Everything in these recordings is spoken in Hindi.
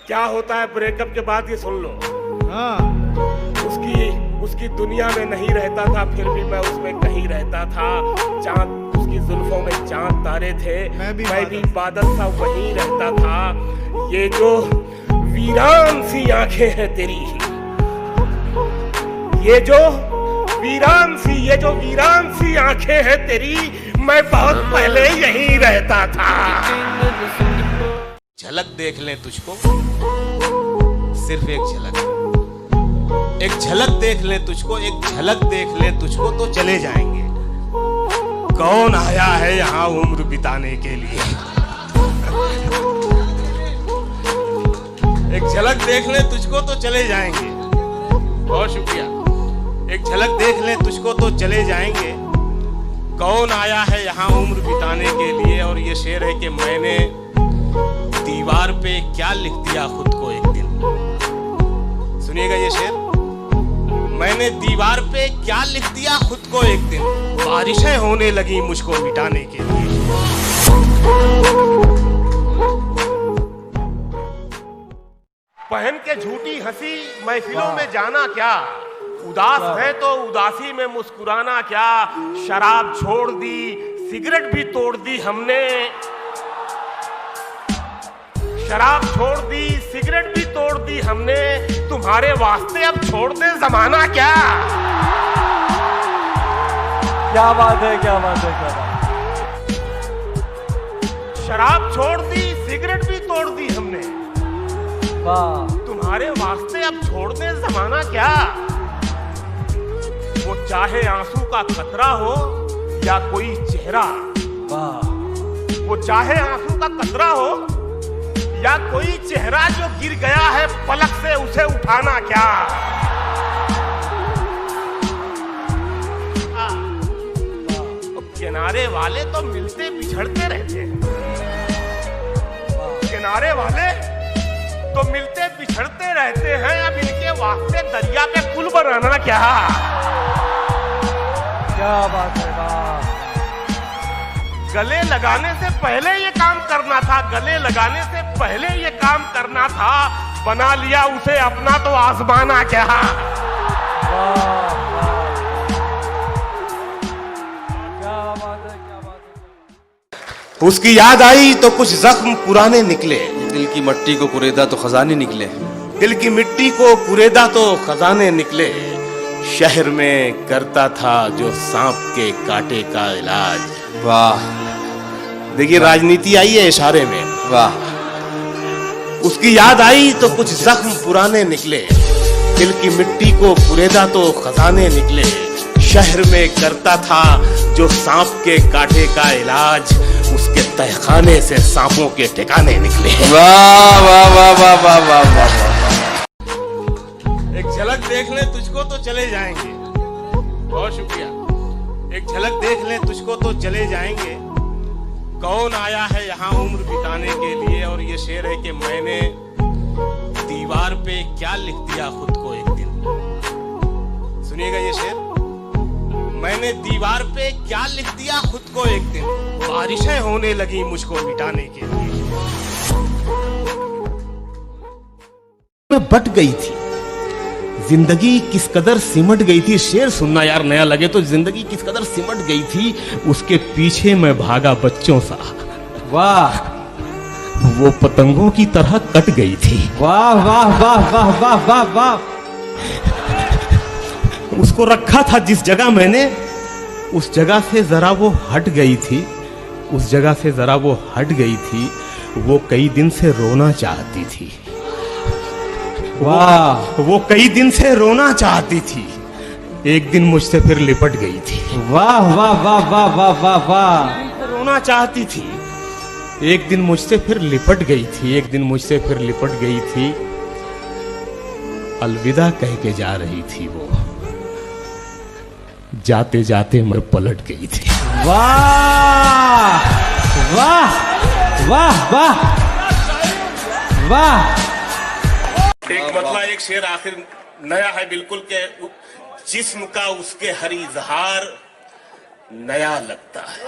क्या होता है ब्रेकअप के बाद, ये सुन लो। हाँ। उसकी दुनिया में नहीं रहता था, फिर भी मैं उसमें कहीं रहता था। चांद, उसकी जुल्फों में चांद तारे थे, मैं भी बादल था, वहीं रहता था। ये जो वीरान सी आंखें हैं तेरी, ये जो वीरान सी आंखें हैं तेरी, मैं बहुत पहले यहीं रहता था। झलक देख लें तुझको, सिर्फ एक झलक, एक झलक देख लें तुझको, एक झलक देख लें तुझको तो चले जाएंगे। कौन आया है यहाँ उम्र बिताने के लिए। एक झलक देख लें तुझको तो चले जाएंगे। बहुत शुक्रिया। एक झलक देख लें तुझको तो चले जाएंगे। कौन आया है यहाँ उम्र बिताने के लिए। और ये शेर है कि मैंने दीवार पे क्या लिख दिया खुद को एक दिन। सुनिएगा ये शेर। मैंने दीवार पे क्या लिख दिया खुद को एक दिन, बारिशें होने लगी मुझको मिटाने के लिए। पहन के झूठी हंसी महफिलों में जाना क्या, उदास है तो उदासी में मुस्कुराना क्या। शराब छोड़ दी, सिगरेट भी तोड़ दी हमने, शराब छोड़ दी, सिगरेट भी तोड़ दी हमने। तुम्हारे वास्ते अब छोड़ दे जमाना क्या। क्या बात है, क्या बात है, क्या बात है। शराब छोड़ दी, सिगरेट भी तोड़ दी हमने, वाह। तुम्हारे वास्ते अब छोड़ दे जमाना क्या। वो चाहे आंसू का कतरा हो या कोई चेहरा, वाह। वो चाहे आंसू का कतरा हो या कोई चेहरा जो गिर गया है पलक से, उसे उठाना क्या। किनारे वाले तो मिलते बिछड़ते रहते हैं, किनारे वाले तो मिलते बिछड़ते रहते हैं। अब इनके वास्ते दरिया पे पुल बनाना क्या। क्या बात है, वाह। गले लगाने से पहले ये काम करना था, गले लगाने से पहले ये काम करना था। बना लिया उसे अपना तो आजमाना क्या। वाह, वाह। क्या बात है, क्या बात है। उसकी याद आई तो कुछ जख्म पुराने निकले। दिल की मिट्टी को कुरेदा तो खजाने निकले। दिल की मिट्टी को कुरेदा तो खजाने निकले। शहर में करता था जो सांप के कांटे का इलाज। वाह। देखिए राजनीति आई है इशारे में। वाह। उसकी याद आई तो कुछ जख्म पुराने निकले। दिल की मिट्टी को कुरेदा तो खजाने निकले। शहर में करता था जो सांप के कांटे का इलाज, उसके तहखाने से सांपों के ठिकाने निकले। वाह वाह वाह वाह वाह वाह वाह। एक झलक देख ले तुझको तो चले जाएंगे। बहुत शुक्रिया। एक झलक देख ले तुझको तो चले जाएंगे। कौन आया है यहाँ उम्र बिताने के लिए। और ये शेर है कि मैंने दीवार पे क्या लिख दिया खुद को एक दिन। सुनिएगा ये शेर। मैंने दीवार पे क्या लिख दिया खुद को एक दिन, बारिशें होने लगी मुझको मिटाने के लिए। मैं बट गई थी, जिंदगी किस कदर सिमट गई थी। शेर सुनना यार नया लगे तो, जिंदगी किस कदर सिमट गई थी, उसके पीछे मैं भागा बच्चों सा। वाह। वो पतंगों की तरह कट गई थी। वाह वाह वाह वाह वाह वाह वाह। उसको रखा था जिस जगह मैंने, उस जगह से जरा वो हट गई थी, उस जगह से जरा वो हट गई थी। वो कई दिन से रोना चाहती थी। वाह। वो कई दिन से रोना चाहती थी, एक दिन मुझसे फिर लिपट गई थी। वाह वाह वाह वाह वाह वाह वाह। रोना चाहती थी, एक दिन मुझसे फिर लिपट गई थी, एक दिन मुझसे फिर लिपट गई थी। अलविदा कह के जा रही थी वो, जाते जाते मैं पलट गई थी। वाह वाह वाह वाह वाह। एक मतलब एक शेर आखिर नया है बिल्कुल के, जिस्म का उसके हर इजहार नया लगता है।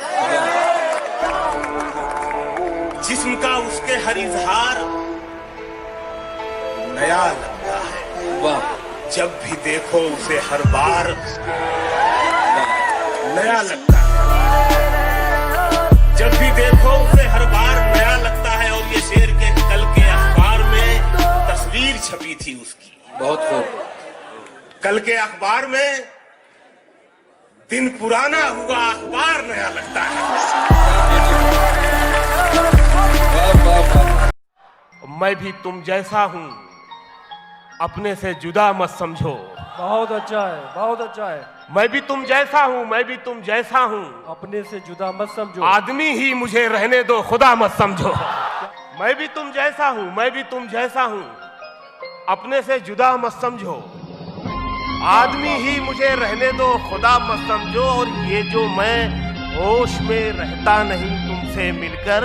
जिस्म का उसके हर इजहार नया लगता है। वाह जब भी देखो उसे हर बार नया लगता है। जब भी देखो उसे हर बार नया लगता है। और ये शेर के कल के अखबार में तस्वीर छपी थी उसकी। बहुत खूब। कल के अखबार में दिन पुराना हुआ अखबार नया लगता है। वाह वाह वाह। मैं भी तुम जैसा हूं, अपने से जुदा मत समझो। बहुत अच्छा है, बहुत अच्छा है। मैं भी तुम जैसा हूं, मैं भी तुम जैसा हूं, अपने से जुदा मत समझो। आदमी ही मुझे रहने दो, खुदा मत समझो। मैं भी तुम जैसा हूं, मैं भी तुम जैसा हूं, अपने से जुदा मत समझो, आदमी ही मुझे रहने दो, खुदा मत समझो। और ये जो मैं होश में रहता नहीं तुमसे मिलकर,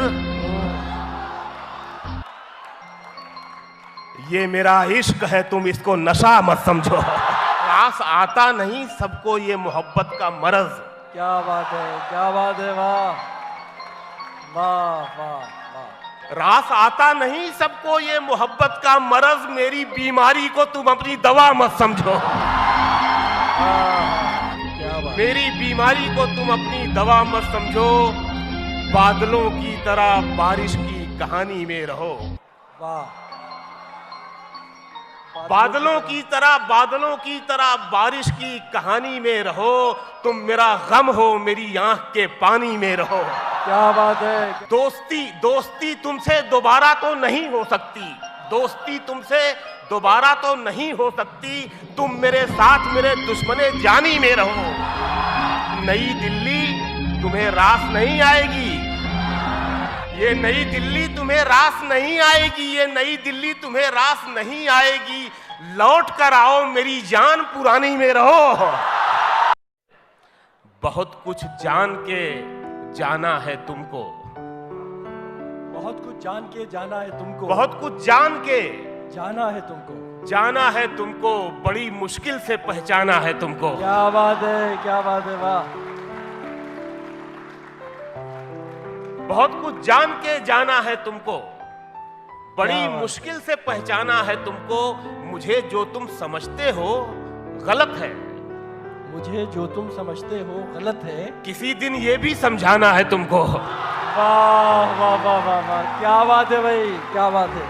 ये मेरा इश्क है, तुम इसको नशा मत समझो। रास आता नहीं सबको ये मोहब्बत का मरज। क्या बात है, क्या बात है। वाह वाह वाह वाह। रास आता नहीं सबको ये मोहब्बत का मरज, मेरी बीमारी को तुम अपनी दवा मत समझो। क्या बात। मेरी बीमारी को तुम अपनी दवा मत समझो। बादलों की तरह बारिश की कहानी में रहो। वाह। बादलों की तरह बारिश की कहानी में रहो। तुम मेरा गम हो, मेरी आंख के पानी में रहो। क्या बात है। दोस्ती तुमसे दोबारा तो नहीं हो सकती। दोस्ती तुमसे दोबारा तो नहीं हो सकती। तुम मेरे साथ मेरे दुश्मने जानी में रहो। नई दिल्ली तुम्हें रास नहीं आएगी। ये नई दिल्ली तुम्हें रास नहीं आएगी। ये नई दिल्ली तुम्हें रास नहीं आएगी। लौट कर आओ मेरी जान, पुरानी में रहो। बहुत कुछ जान के जाना है तुमको। बहुत कुछ जान के जाना है तुमको। बहुत कुछ जान के जाना है तुमको। जाना है तुमको। बड़ी मुश्किल से पहचाना है तुमको। क्या बात है, क्या बात है। वाह। बहुत कुछ जान के जाना है तुमको। बड़ी मुश्किल से पहचाना है तुमको। मुझे जो तुम समझते हो गलत है। मुझे जो तुम समझते हो गलत है। किसी दिन ये भी समझाना है तुमको। वाह वाह वाह वाह वाह। क्या बात है भाई, क्या बात है।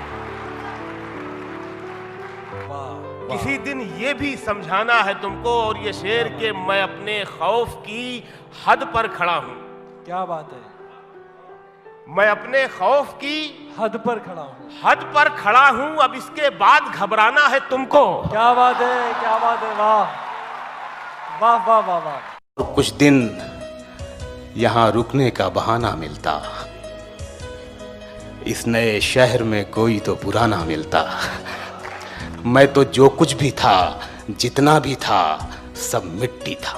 वाह। किसी दिन ये भी समझाना है तुमको। और ये शेर के मैं अपने खौफ की हद पर खड़ा हूं। क्या बात है। मैं अपने खौफ की हद पर खड़ा हूँ। हद पर खड़ा हूं। अब इसके बाद घबराना है तुमको। क्या बात है, क्या बात है। वाह वाह वाह वाह वाह। कुछ दिन यहाँ रुकने का बहाना मिलता। इस नए शहर में कोई तो पुराना मिलता। मैं तो जो कुछ भी था, जितना भी था, सब मिट्टी था।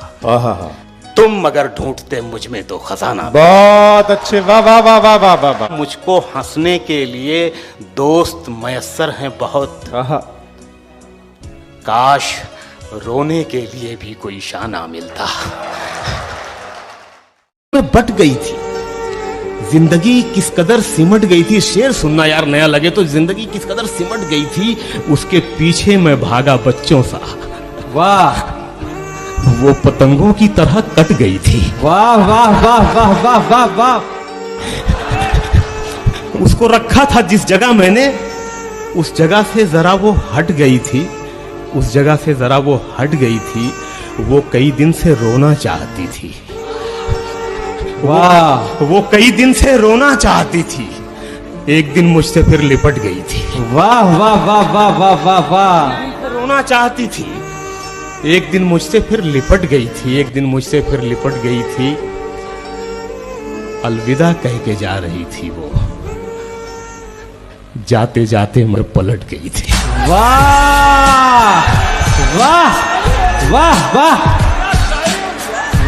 तुम मगर ढूंढते मुझ में तो खजाना। बहुत अच्छे। वाह वाह वाह वाह वाह वाह वाह। मुझको हंसने के लिए दोस्त मयस्सर हैं बहुत। काश रोने के लिए भी कोई शाना मिलता। में बट गई थी जिंदगी, किस कदर सिमट गई थी। शेर सुनना यार नया लगे तो। जिंदगी किस कदर सिमट गई थी, उसके पीछे मैं भागा बच्चों सा। वाह। वो पतंगों की तरह कट गई थी। वाह वाह वाह वाह वाह वाह वाह। उसको रखा था जिस जगह मैंने, उस जगह से जरा वो हट गई थी। उस जगह से जरा वो हट गई थी। वो कई दिन से रोना चाहती थी। वाह। वो कई दिन से रोना चाहती थी। एक दिन मुझसे फिर लिपट गई थी। वाह वाह वाह वाह वाह वाह वाह। रोना चाहती थी। एक दिन मुझसे फिर लिपट गई थी। एक दिन मुझसे फिर लिपट गई थी। अलविदा कह के जा रही थी वो। जाते जाते मैं पलट गई थी। वाह वाह वाह वाह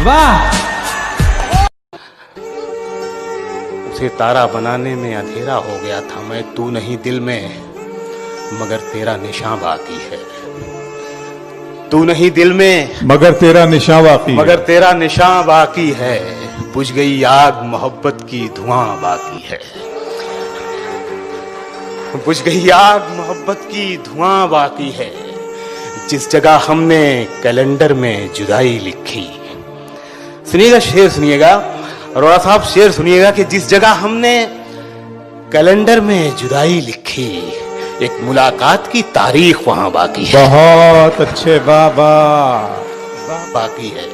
वाह। उसे तारा बनाने में अंधेरा हो गया था मैं। तू नहीं दिल में, मगर तेरा निशान बाकी है। तू नहीं दिल में, मगर तेरा निशान बाकी। मगर तेरा निशान बाकी है। बुझ गई आग मोहब्बत की, धुआं बाकी है। बुझ गई आग मोहब्बत की, धुआं बाकी है जिस जगह हमने कैलेंडर में जुदाई लिखी। सुनिएगा शेर, सुनिएगा अरोड़ा साहब, शेर सुनिएगा कि जिस जगह हमने कैलेंडर में जुदाई लिखी, एक मुलाकात की तारीख वहां बाकी है। बहुत अच्छे, वाह वाह। बाकी है।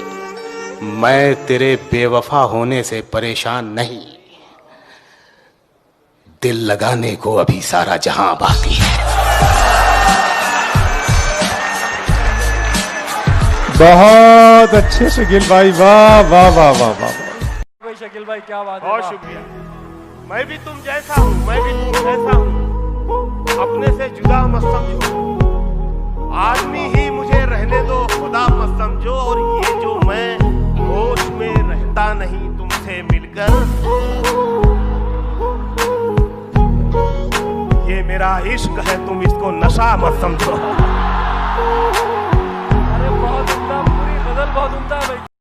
मैं तेरे बेवफा होने से परेशान नहीं, दिल लगाने को अभी सारा जहां बाकी है। बहुत अच्छे शकील भाई, वाह वाह वाह वाह वाह। भाई शकील भाई क्या बात है, बहुत वाह। शुक्रिया। मैं भी तुम जैसा हूं, मैं भी तुम जैसा हूं, अपने से जुदा मत समझो, आदमी ही मुझे रहने दो, खुदा मत समझो। और ये जो मैं होश में रहता नहीं तुमसे मिलकर, ये मेरा इश्क है, तुम इसको नशा मत समझो।